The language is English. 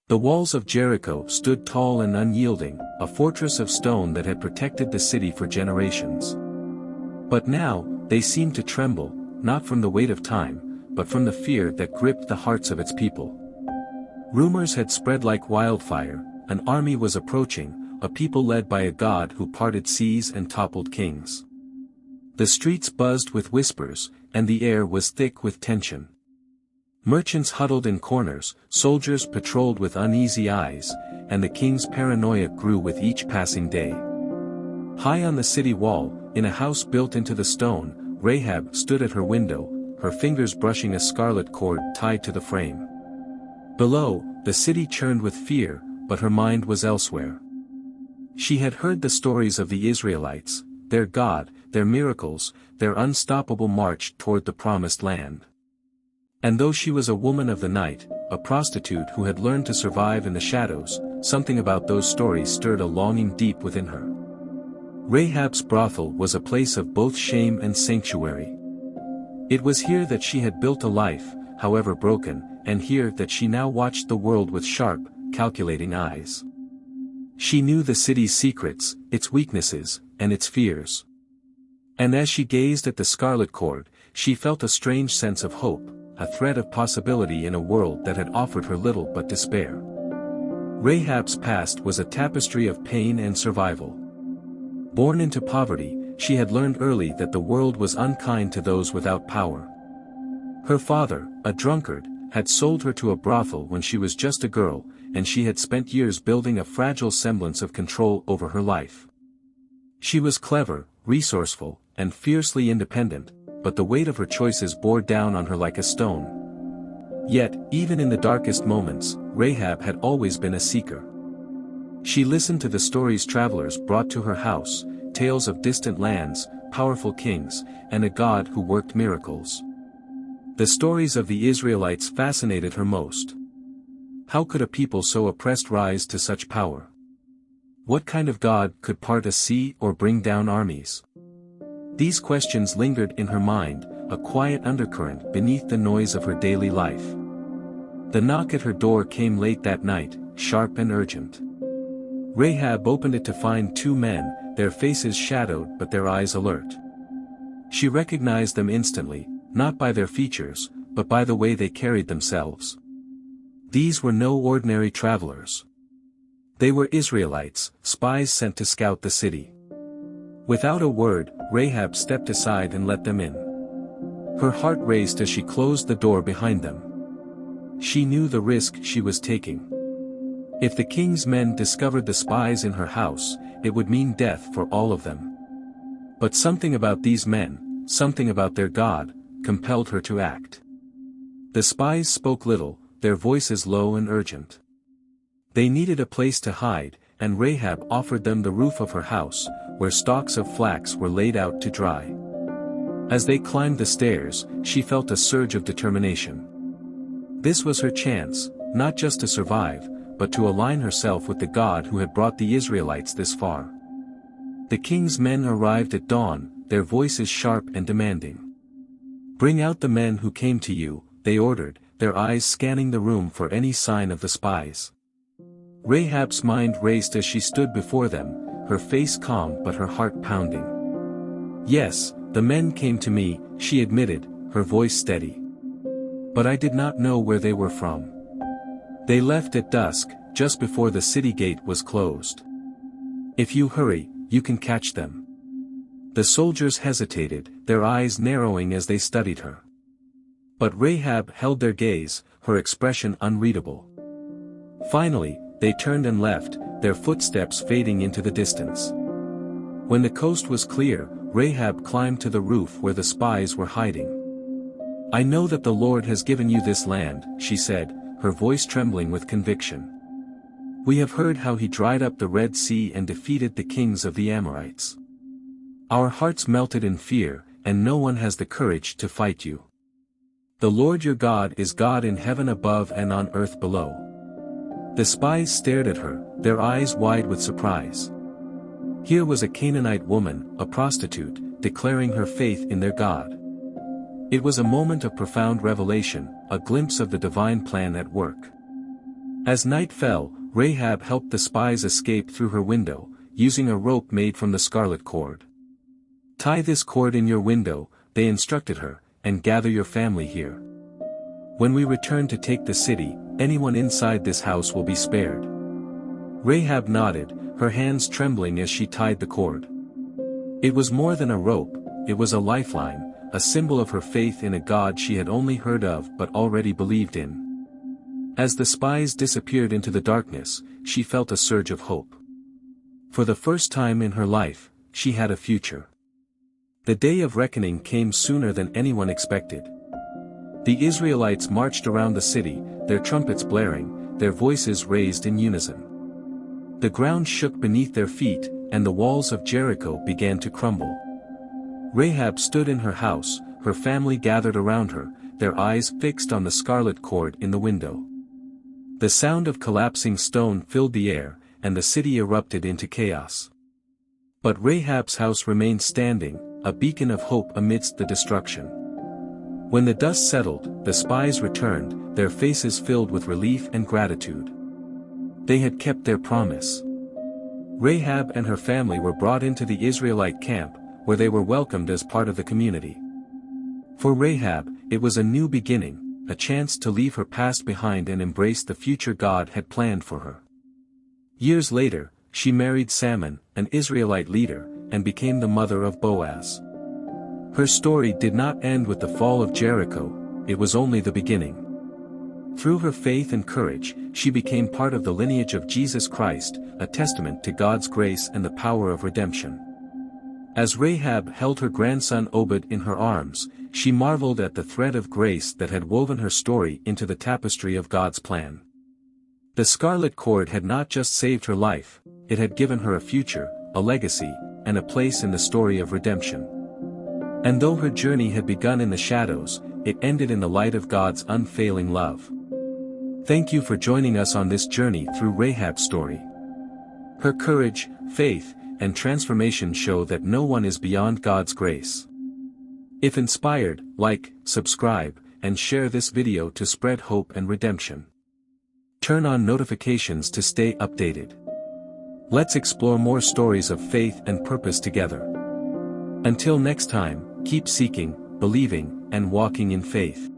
The walls of Jericho stood tall and unyielding, a fortress of stone that had protected the city for generations. But now, they seemed to tremble, not from the weight of time, but from the fear that gripped the hearts of its people. Rumors had spread like wildfire, an army was approaching, a people led by a God who parted seas and toppled kings. The streets buzzed with whispers, and the air was thick with tension. Merchants huddled in corners, soldiers patrolled with uneasy eyes, and the king's paranoia grew with each passing day. High on the city wall, in a house built into the stone, Rahab stood at her window, her fingers brushing a scarlet cord tied to the frame. Below, the city churned with fear, but her mind was elsewhere. She had heard the stories of the Israelites, their God, their miracles, their unstoppable march toward the promised land. And though she was a woman of the night, a prostitute who had learned to survive in the shadows, something about those stories stirred a longing deep within her. Rahab's brothel was a place of both shame and sanctuary. It was here that she had built a life, however broken, and here that she now watched the world with sharp, calculating eyes. She knew the city's secrets, its weaknesses, and its fears. And as she gazed at the scarlet cord, she felt a strange sense of hope, a thread of possibility in a world that had offered her little but despair. Rahab's past was a tapestry of pain and survival. Born into poverty, she had learned early that the world was unkind to those without power. Her father, a drunkard, had sold her to a brothel when she was just a girl, and she had spent years building a fragile semblance of control over her life. She was clever, resourceful, and fiercely independent, but the weight of her choices bore down on her like a stone. Yet, even in the darkest moments, Rahab had always been a seeker. She listened to the stories travelers brought to her house, tales of distant lands, powerful kings, and a God who worked miracles. The stories of the Israelites fascinated her most. How could a people so oppressed rise to such power? What kind of God could part a sea or bring down armies? These questions lingered in her mind, a quiet undercurrent beneath the noise of her daily life. The knock at her door came late that night, sharp and urgent. Rahab opened it to find two men, their faces shadowed but their eyes alert. She recognized them instantly, not by their features, but by the way they carried themselves. These were no ordinary travelers. They were Israelites, spies sent to scout the city. Without a word, Rahab stepped aside and let them in. Her heart raced as she closed the door behind them. She knew the risk she was taking. If the king's men discovered the spies in her house, it would mean death for all of them. But something about these men, something about their God, compelled her to act. The spies spoke little, their voices low and urgent. They needed a place to hide, and Rahab offered them the roof of her house, where stalks of flax were laid out to dry. As they climbed the stairs, she felt a surge of determination. This was her chance, not just to survive, but to align herself with the God who had brought the Israelites this far. The king's men arrived at dawn, their voices sharp and demanding. "Bring out the men who came to you," they ordered, their eyes scanning the room for any sign of the spies. Rahab's mind raced as she stood before them, her face calm but her heart pounding. "Yes, the men came to me," she admitted, her voice steady. "But I did not know where they were from. They left at dusk, just before the city gate was closed. If you hurry, you can catch them." The soldiers hesitated, their eyes narrowing as they studied her. But Rahab held their gaze, her expression unreadable. Finally, they turned and left, their footsteps fading into the distance. When the coast was clear, Rahab climbed to the roof where the spies were hiding. "I know that the Lord has given you this land," she said, her voice trembling with conviction. "We have heard how he dried up the Red Sea and defeated the kings of the Amorites. Our hearts melted in fear, and no one has the courage to fight you. The Lord your God is God in heaven above and on earth below." The spies stared at her, their eyes wide with surprise. Here was a Canaanite woman, a prostitute, declaring her faith in their God. It was a moment of profound revelation, a glimpse of the divine plan at work. As night fell, Rahab helped the spies escape through her window, using a rope made from the scarlet cord. "Tie this cord in your window," they instructed her, "and gather your family here. When we return to take the city, anyone inside this house will be spared." Rahab nodded, her hands trembling as she tied the cord. It was more than a rope, it was a lifeline, a symbol of her faith in a God she had only heard of but already believed in. As the spies disappeared into the darkness, she felt a surge of hope. For the first time in her life, she had a future. The day of reckoning came sooner than anyone expected. The Israelites marched around the city, their trumpets blaring, their voices raised in unison. The ground shook beneath their feet, and the walls of Jericho began to crumble. Rahab stood in her house, her family gathered around her, their eyes fixed on the scarlet cord in the window. The sound of collapsing stone filled the air, and the city erupted into chaos. But Rahab's house remained standing, a beacon of hope amidst the destruction. When the dust settled, the spies returned, their faces filled with relief and gratitude. They had kept their promise. Rahab and her family were brought into the Israelite camp, where they were welcomed as part of the community. For Rahab, it was a new beginning, a chance to leave her past behind and embrace the future God had planned for her. Years later, she married Salmon, an Israelite leader, and became the mother of Boaz. Her story did not end with the fall of Jericho, it was only the beginning. Through her faith and courage, she became part of the lineage of Jesus Christ, a testament to God's grace and the power of redemption. As Rahab held her grandson Obed in her arms, she marveled at the thread of grace that had woven her story into the tapestry of God's plan. The scarlet cord had not just saved her life, it had given her a future, a legacy, and a place in the story of redemption. And though her journey had begun in the shadows, it ended in the light of God's unfailing love. Thank you for joining us on this journey through Rahab's story. Her courage, faith, and transformation show that no one is beyond God's grace. If inspired, like, subscribe, and share this video to spread hope and redemption. Turn on notifications to stay updated. Let's explore more stories of faith and purpose together. Until next time, keep seeking, believing, and walking in faith.